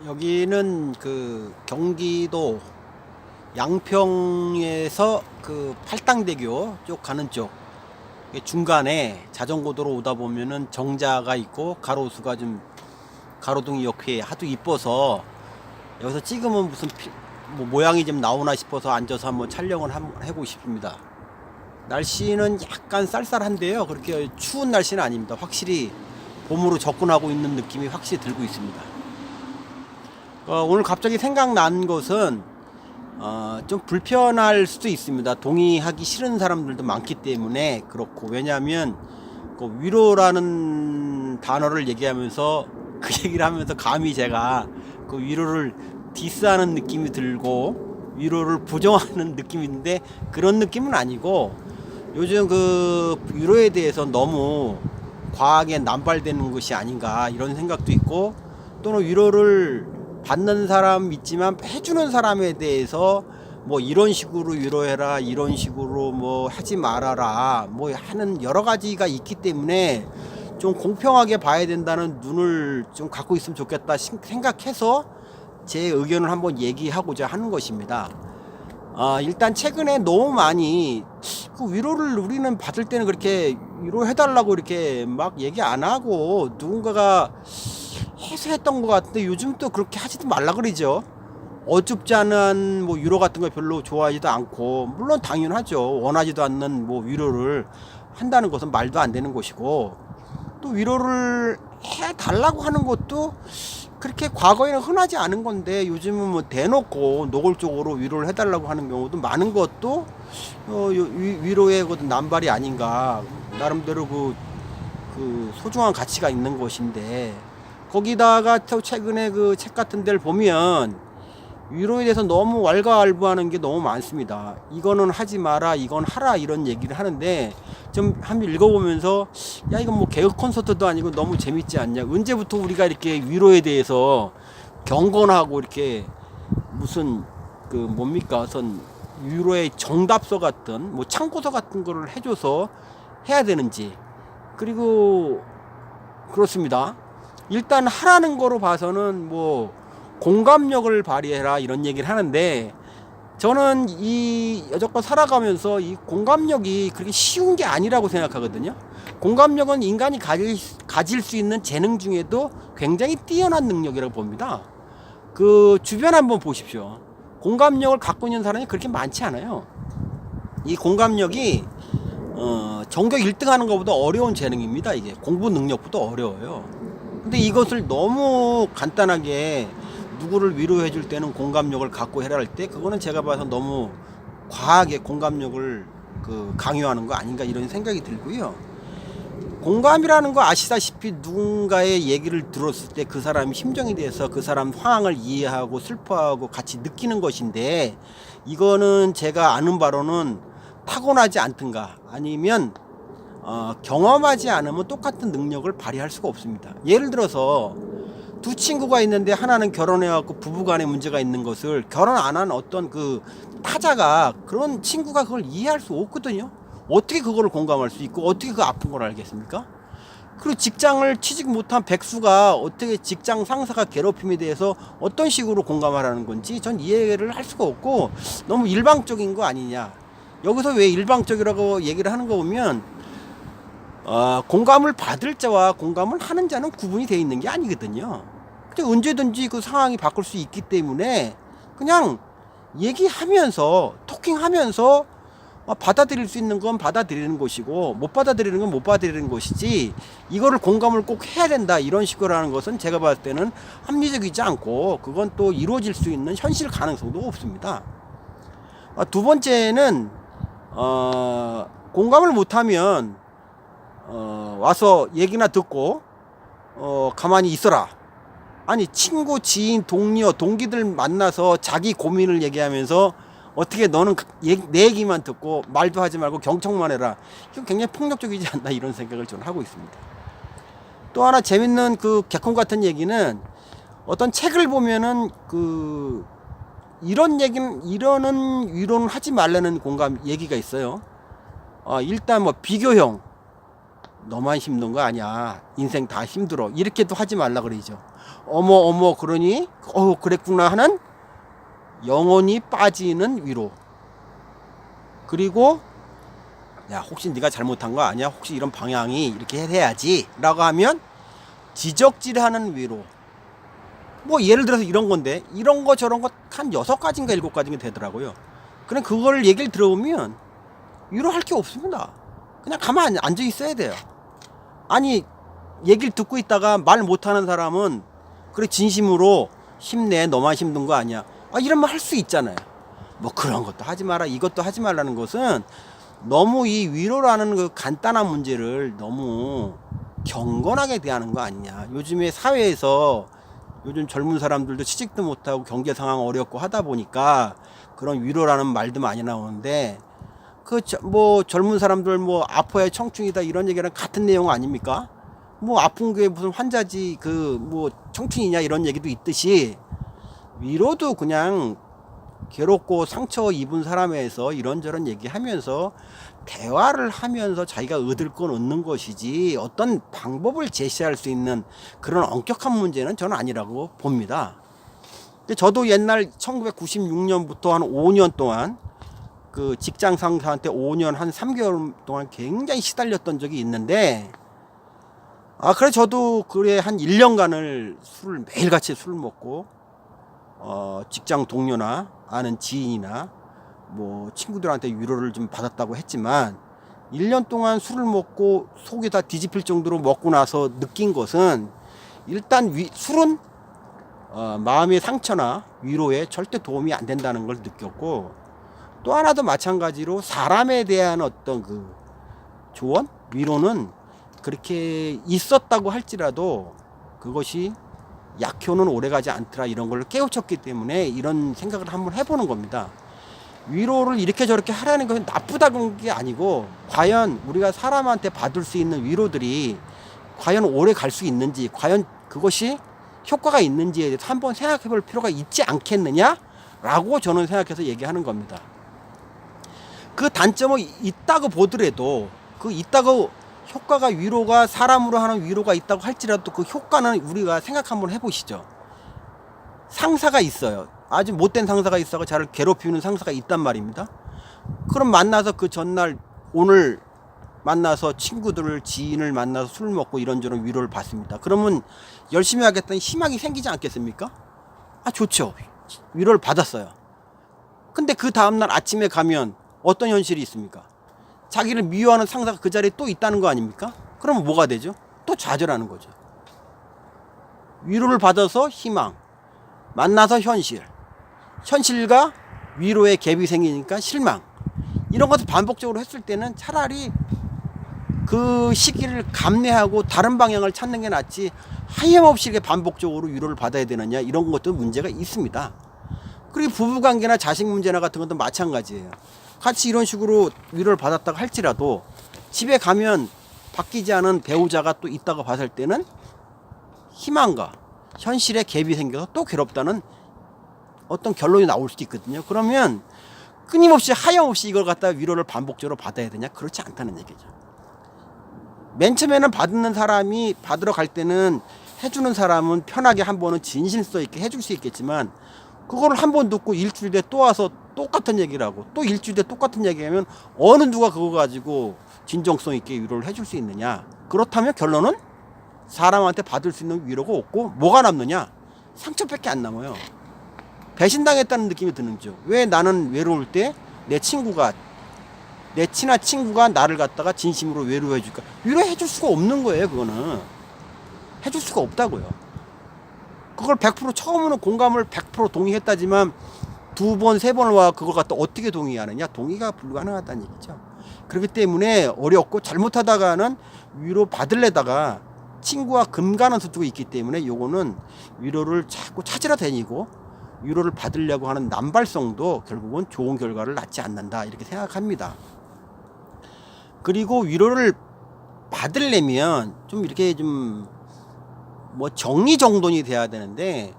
여기는 그 경기도 양평에서 그 팔당대교 쪽 가는 쪽 중간에 자전거도로 오다 보면은 정자가 있고 가로수가 좀 가로등이 옆에 하도 이뻐서 여기서 찍으면 무슨 뭐 모양이 좀 나오나 싶어서 앉아서 한번 촬영을 한번 해보고 싶습니다. 날씨는 약간 쌀쌀한데요, 그렇게 추운 날씨는 아닙니다. 확실히 봄으로 접근하고 있는 느낌이 확실히 들고 있습니다. 오늘 갑자기 생각난 것은 좀 불편할 수도 있습니다. 동의하기 싫은 사람들도 많기 때문에 그렇고, 왜냐하면 그 위로라는 단어를 얘기하면서 그 얘기를 하면서 감히 제가 그 위로를 디스하는 느낌이 들고 위로를 부정하는 느낌인데, 그런 느낌은 아니고 요즘 그 위로에 대해서 너무 과하게 남발되는 것이 아닌가 이런 생각도 있고, 또는 위로를 받는 사람 있지만 해주는 사람에 대해서 뭐 이런 식으로 위로해라, 이런 식으로 뭐 하지 말아라 뭐 하는 여러 가지가 있기 때문에 좀 공평하게 봐야 된다는 눈을 좀 갖고 있으면 좋겠다 생각해서 제 의견을 한번 얘기하고자 하는 것입니다. 일단 최근에 너무 많이 그 위로를 우리는 받을 때는 그렇게 위로해달라고 이렇게 막 얘기 안 하고 누군가가 해서 했던 것 같은데, 요즘 또 그렇게 하지도 말라 그러죠. 어줍지 않은 뭐 위로 같은 거 별로 좋아하지도 않고, 물론 당연하죠. 원하지도 않는 뭐 위로를 한다는 것은 말도 안 되는 것이고, 또 위로를 해달라고 하는 것도 그렇게 과거에는 흔하지 않은 건데, 요즘은 뭐 대놓고 노골적으로 위로를 해달라고 하는 경우도 많은 것도 위로의 그 남발이 아닌가. 나름대로 그 소중한 가치가 있는 것인데, 거기다가 또 최근에 그 책 같은 데를 보면 위로에 대해서 너무 왈가왈부하는 게 너무 많습니다. 이거는 하지 마라, 이건 하라, 이런 얘기를 하는데, 좀 한번 읽어보면서 야, 이건 뭐 개그 콘서트도 아니고 너무 재밌지 않냐. 언제부터 우리가 이렇게 위로에 대해서 경건하고 이렇게 무슨 그 뭡니까, 어떤 위로의 정답서 같은 뭐 참고서 같은 거를 해줘서 해야 되는지. 그리고 그렇습니다. 일단 하라는 거로 봐서는 뭐 공감력을 발휘해라 이런 얘기를 하는데, 저는 이 여태껏 살아가면서 이 공감력이 그렇게 쉬운 게 아니라고 생각하거든요. 공감력은 인간이 가질 수 있는 재능 중에도 굉장히 뛰어난 능력이라고 봅니다. 그 주변 한번 보십시오. 공감력을 갖고 있는 사람이 그렇게 많지 않아요. 이 공감력이 전교 1등 하는 것보다 어려운 재능입니다. 이게 공부 능력보다 어려워요. 근데 이것을 너무 간단하게 누구를 위로해 줄 때는 공감력을 갖고 해라 할 때, 그거는 제가 봐서 너무 과하게 공감력을 강요하는 거 아닌가 이런 생각이 들고요. 공감이라는 거 아시다시피 누군가의 얘기를 들었을 때 그 사람 심정에 대해서 그 사람 상황을 이해하고 슬퍼하고 같이 느끼는 것인데, 이거는 제가 아는 바로는 타고나지 않든가 아니면 경험하지 않으면 똑같은 능력을 발휘할 수가 없습니다. 예를 들어서 두 친구가 있는데 하나는 결혼해갖고 부부간에 문제가 있는 것을 결혼 안 한 어떤 그 타자가, 그런 친구가 그걸 이해할 수 없거든요. 어떻게 그거를 공감할 수 있고 어떻게 그 아픈 걸 알겠습니까? 그리고 직장을 취직 못한 백수가 어떻게 직장 상사가 괴롭힘에 대해서 어떤 식으로 공감하라는 건지 전 이해를 할 수가 없고, 너무 일방적인 거 아니냐. 여기서 왜 일방적이라고 얘기를 하는 거 보면 공감을 받을 자와 공감을 하는 자는 구분이 되어 있는 게 아니거든요. 근데 언제든지 그 상황이 바꿀 수 있기 때문에 그냥 얘기하면서 토킹하면서 받아들일 수 있는 건 받아들이는 것이고 못 받아들이는 건 못 받아들이는 것이지, 이거를 공감을 꼭 해야 된다 이런 식으로 하는 것은 제가 봤을 때는 합리적이지 않고, 그건 또 이루어질 수 있는 현실 가능성도 없습니다. 두 번째는 공감을 못하면 와서 얘기나 듣고 가만히 있어라. 아니, 친구, 지인, 동료, 동기들 만나서 자기 고민을 얘기하면서 어떻게 너는 내 얘기만 듣고 말도 하지 말고 경청만 해라. 이건 굉장히 폭력적이지 않나 이런 생각을 저는 하고 있습니다. 또 하나 재밌는 그 개콘 같은 얘기는, 어떤 책을 보면은 이런 얘기는, 이러는 위로는 하지 말라는 공감 얘기가 있어요. 일단 뭐 비교형, 너만 힘든 거 아니야, 인생 다 힘들어, 이렇게도 하지 말라 그러죠. 어머 어머 그러니 그랬구나 하는 영혼이 빠지는 위로. 그리고 야 혹시 네가 잘못한 거 아니야? 혹시 이런 방향이 이렇게 해야지 라고 하면 지적질하는 위로. 뭐 예를 들어서 이런 건데 이런 거 저런 거 한 6가지인가 7가지인가 되더라고요. 그럼 그걸 얘기를 들어보면 위로할 게 없습니다. 그냥 가만히 앉아 있어야 돼요. 아니 얘기를 듣고 있다가 말 못하는 사람은 그래 진심으로 힘내 너만 힘든 거 아니야 이런 말 할 수 있잖아요. 뭐 그런 것도 하지 마라 이것도 하지 말라는 것은 너무 이 위로라는 그 간단한 문제를 너무 경건하게 대하는 거 아니냐. 요즘에 사회에서 요즘 젊은 사람들도 취직도 못하고 경제 상황 어렵고 하다 보니까 그런 위로라는 말도 많이 나오는데 뭐 젊은 사람들 뭐 아파야 청춘이다 이런 얘기랑 같은 내용 아닙니까? 뭐 아픈 게 무슨 환자지 뭐 청춘이냐 이런 얘기도 있듯이 위로도 그냥 괴롭고 상처 입은 사람에서 이런저런 얘기하면서 대화를 하면서 자기가 얻을 건 얻는 것이지 어떤 방법을 제시할 수 있는 그런 엄격한 문제는 저는 아니라고 봅니다. 근데 저도 옛날 1996년부터 한 5년 동안 그 직장 상사한테 5년 한 3개월 동안 굉장히 시달렸던 적이 있는데 그래 저도 그래 한 1년간을 매일같이 술을 먹고 직장 동료나 아는 지인이나 뭐 친구들한테 위로를 좀 받았다고 했지만 1년 동안 술을 먹고 속이 다 뒤집힐 정도로 먹고 나서 느낀 것은 일단 술은 마음의 상처나 위로에 절대 도움이 안 된다는 걸 느꼈고 또 하나도 마찬가지로 사람에 대한 어떤 그 조언, 위로는 그렇게 있었다고 할지라도 그것이 약효는 오래가지 않더라 이런 걸 깨우쳤기 때문에 이런 생각을 한번 해보는 겁니다. 위로를 이렇게 저렇게 하라는 것은 나쁘다는 게 아니고 과연 우리가 사람한테 받을 수 있는 위로들이 과연 오래 갈 수 있는지 과연 그것이 효과가 있는지에 대해서 한번 생각해 볼 필요가 있지 않겠느냐 라고 저는 생각해서 얘기하는 겁니다. 그 단점은 있다고 보더라도 있다고 효과가 위로가 사람으로 하는 위로가 있다고 할지라도 그 효과는 우리가 생각 한번 해보시죠. 상사가 있어요. 아주 못된 상사가 있어서 저를 괴롭히는 상사가 있단 말입니다. 그럼 만나서 그 전날 오늘 만나서 친구들을 지인을 만나서 술 먹고 이런저런 위로를 받습니다. 그러면 열심히 하겠다는 희망이 생기지 않겠습니까? 좋죠. 위로를 받았어요. 근데 그 다음날 아침에 가면 어떤 현실이 있습니까? 자기를 미워하는 상사가 그 자리에 또 있다는 거 아닙니까? 그러면 뭐가 되죠? 또 좌절하는 거죠. 위로를 받아서 희망, 만나서 현실과 위로의 갭이 생기니까 실망. 이런 것을 반복적으로 했을 때는 차라리 그 시기를 감내하고 다른 방향을 찾는 게 낫지 하염없이 반복적으로 위로를 받아야 되느냐 이런 것도 문제가 있습니다. 그리고 부부관계나 자식 문제나 같은 것도 마찬가지예요. 같이 이런 식으로 위로를 받았다고 할지라도 집에 가면 바뀌지 않은 배우자가 또 있다고 봤을 때는 희망과 현실의 갭이 생겨서 또 괴롭다는 어떤 결론이 나올 수도 있거든요. 그러면 끊임없이 하염없이 이걸 갖다 위로를 반복적으로 받아야 되냐? 그렇지 않다는 얘기죠. 맨 처음에는 받는 사람이 받으러 갈 때는 해주는 사람은 편하게 한 번은 진실성 있게 해줄 수 있겠지만 그거를 한 번 듣고 일주일 뒤에 또 와서 똑같은 얘기를 하고 또 일주일 뒤에 똑같은 얘기하면 어느 누가 그거 가지고 진정성 있게 위로를 해줄 수 있느냐. 그렇다면 결론은 사람한테 받을 수 있는 위로가 없고 뭐가 남느냐. 상처밖에 안 남아요. 배신당했다는 느낌이 드는 거죠. 왜 나는 외로울 때 내 친한 친구가 나를 갖다가 진심으로 위로해 줄까? 위로해 줄 수가 없는 거예요. 그거는 해줄 수가 없다고요. 그걸 100% 처음으로 공감을 100% 동의했다지만 2번, 3번을 와 그걸 갖다 어떻게 동의하느냐? 동의가 불가능하다는 얘기죠. 그렇기 때문에 어렵고 잘못하다가는 위로 받을래다가 친구와 금가는 수도 있기 때문에 요거는 위로를 자꾸 찾으러 다니고 위로를 받으려고 하는 남발성도 결국은 좋은 결과를 낳지 않는다 이렇게 생각합니다. 그리고 위로를 받으려면 좀 이렇게 좀 뭐 정리정돈이 돼야 되는데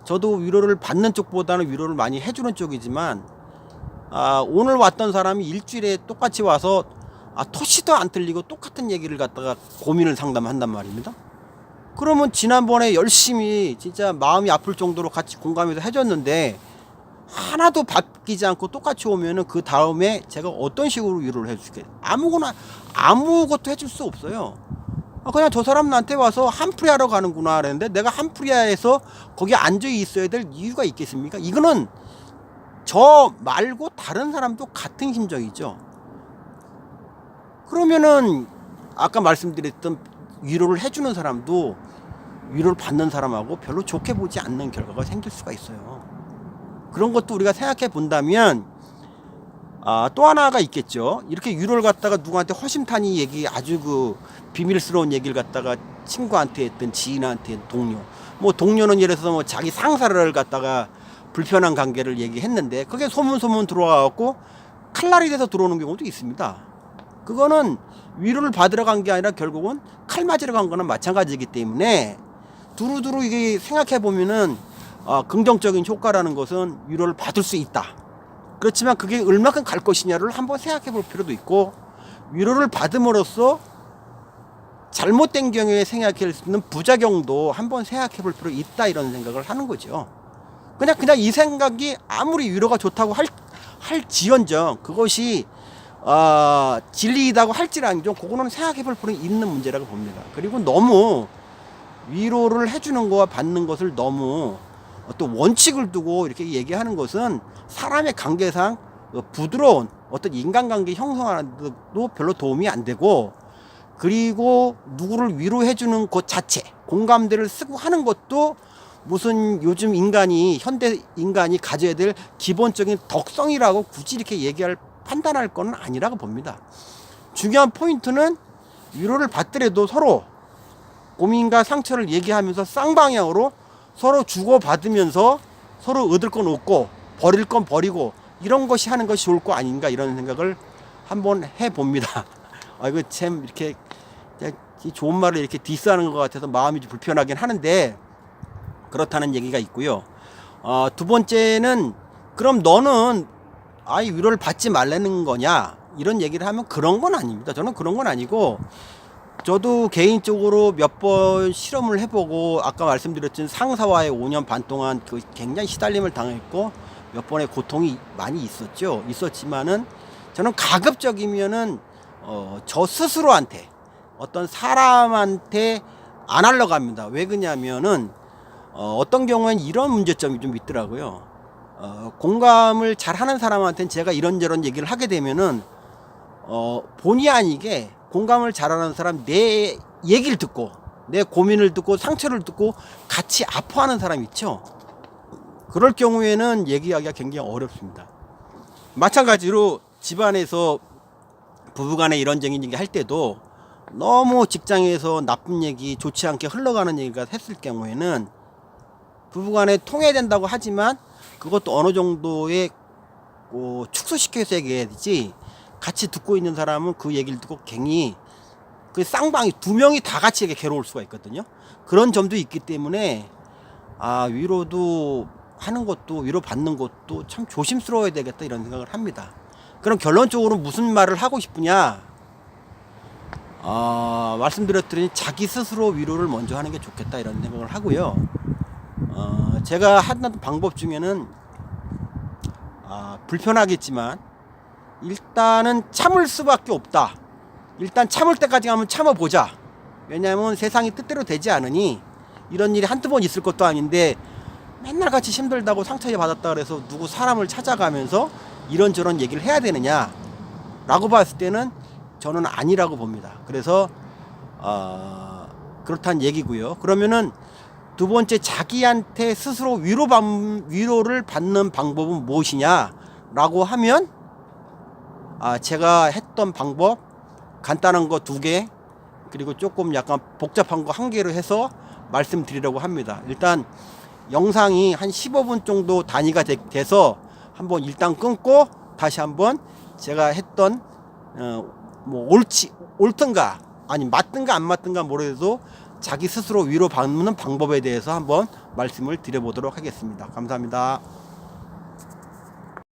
저도 위로를 받는 쪽보다는 위로를 많이 해주는 쪽이지만 오늘 왔던 사람이 일주일에 똑같이 와서 토시도 안 틀리고 똑같은 얘기를 갖다가 고민을 상담한단 말입니다. 그러면 지난번에 열심히 진짜 마음이 아플 정도로 같이 공감해서 해줬는데 하나도 바뀌지 않고 똑같이 오면은 그 다음에 제가 어떤 식으로 위로를 해줄게? 아무것도 해줄 수 없어요. 그냥 저 사람 나한테 와서 한풀이 하러 가는구나 그랬는데 내가 한풀이야에서 거기 앉아 있어야 될 이유가 있겠습니까? 이거는 저 말고 다른 사람도 같은 심정이죠. 그러면은 아까 말씀드렸던 위로를 해주는 사람도 위로를 받는 사람하고 별로 좋게 보지 않는 결과가 생길 수가 있어요. 그런 것도 우리가 생각해 본다면 또 하나가 있겠죠. 이렇게 위로를 갖다가 누구한테 허심탄회 얘기, 아주 그 비밀스러운 얘기를 갖다가 친구한테 했든 지인한테 동료, 뭐 동료는 예를 들어서 뭐 자기 상사를 갖다가 불편한 관계를 얘기했는데 그게 소문 들어와갖고 칼날이 돼서 들어오는 경우도 있습니다. 그거는 위로를 받으러 간 게 아니라 결국은 칼 맞으러 간 거는 마찬가지이기 때문에 두루두루 이게 생각해 보면은 긍정적인 효과라는 것은 위로를 받을 수 있다. 그렇지만 그게 얼마큼 갈 것이냐를 한번 생각해 볼 필요도 있고, 위로를 받음으로써 잘못된 경우에 생각할 수 있는 부작용도 한번 생각해 볼 필요 있다, 이런 생각을 하는 거죠. 그냥 이 생각이 아무리 위로가 좋다고 할지언정 그것이 진리이다고 할지라도 그거는 생각해 볼 필요 있는 문제라고 봅니다. 그리고 너무 위로를 해주는 거와 받는 것을 너무 어떤 원칙을 두고 이렇게 얘기하는 것은 사람의 관계상 부드러운 어떤 인간관계 형성하는 데도 별로 도움이 안 되고, 그리고 누구를 위로해주는 것 자체, 공감대를 쓰고 하는 것도 무슨 요즘 현대 인간이 가져야 될 기본적인 덕성이라고 굳이 이렇게 판단할 건 아니라고 봅니다. 중요한 포인트는 위로를 받더라도 서로 고민과 상처를 얘기하면서 쌍방향으로 서로 주고받으면서 서로 얻을 건 얻고 버릴 건 버리고 이런 것이 하는 것이 좋을 거 아닌가, 이런 생각을 한번 해봅니다. 이거 참 이렇게 좋은 말을 이렇게 디스하는 것 같아서 마음이 좀 불편하긴 하는데 그렇다는 얘기가 있고요. 두 번째는 그럼 너는 위로를 받지 말라는 거냐, 이런 얘기를 하면 그런 건 아닙니다. 저는 그런 건 아니고, 저도 개인적으로 몇 번 실험을 해보고 아까 말씀드렸던 상사와의 5년 반 동안 굉장히 시달림을 당했고 몇 번의 고통이 많이 있었지만은 저는 가급적이면은 저 스스로한테 어떤 사람한테 안 하려고 합니다. 왜 그러냐면은 어떤 경우엔 이런 문제점이 좀 있더라고요. 공감을 잘 하는 사람한테는 제가 이런저런 얘기를 하게 되면은 본의 아니게 공감을 잘하는 사람 내 얘기를 듣고 내 고민을 듣고 상처를 듣고 같이 아파하는 사람 있죠. 그럴 경우에는 얘기하기가 굉장히 어렵습니다. 마찬가지로 집안에서 부부간에 이런저런 얘기 할 때도 너무 직장에서 나쁜 얘기, 좋지 않게 흘러가는 얘기가 했을 경우에는 부부간에 통해야 된다고 하지만 그것도 어느 정도의 축소시켜서 얘기해야 되지, 같이 듣고 있는 사람은 그 얘기를 듣고 괜히 그 쌍방이 두 명이 다 같이 괴로울 수가 있거든요. 그런 점도 있기 때문에 위로도 하는 것도, 위로 받는 것도 참 조심스러워야 되겠다, 이런 생각을 합니다. 그럼 결론적으로 무슨 말을 하고 싶으냐, 말씀드렸더니 자기 스스로 위로를 먼저 하는 게 좋겠다, 이런 생각을 하고요. 제가 하는 방법 중에는 불편하겠지만 일단은 참을 수밖에 없다. 일단 참을 때까지 가면 참아보자. 왜냐하면 세상이 뜻대로 되지 않으니, 이런 일이 한두 번 있을 것도 아닌데 맨날 같이 힘들다고 상처 받았다 그래서 누구 사람을 찾아가면서 이런저런 얘기를 해야 되느냐 라고 봤을 때는 저는 아니라고 봅니다. 그래서 그렇다는 얘기고요. 그러면은 두 번째, 자기한테 스스로 위로를 받는 방법은 무엇이냐 라고 하면 제가 했던 방법 간단한 거 2개, 그리고 조금 약간 복잡한 거 1개로 해서 말씀드리려고 합니다. 일단 영상이 한 15분 정도 단위가 돼서 한번 일단 끊고 다시 한번 제가 했던 옳든가 아니 맞든가 안 맞든가 모르겠어도 자기 스스로 위로 받는 방법에 대해서 한번 말씀을 드려보도록 하겠습니다. 감사합니다.